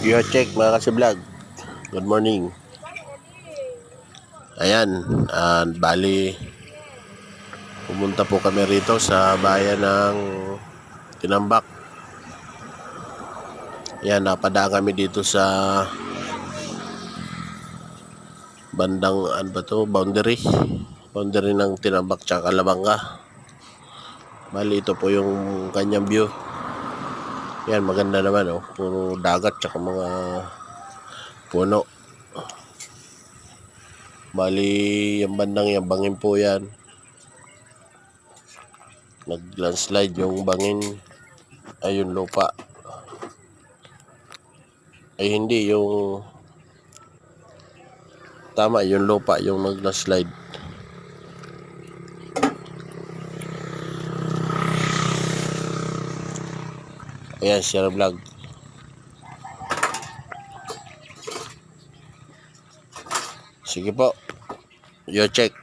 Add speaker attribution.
Speaker 1: Yo check mga kasi-vlog. Good morning. Ayan, bali pumunta po kami rito sa bayan ng Tinambak. Ayan, napadaan kami dito sa bandang boundary ng Tinambak tsaka Kalabanga. Bali ito po yung kanyang view. Ayan, maganda naman puro dagat tsaka mga puno. Bali yung bandang yung bangin po yan, nag-landslide yung bangin. Ay yung lupa, ay hindi yung tama, yung lupa yung nag-landslide. Ayan, share vlog. Sige po, yo check.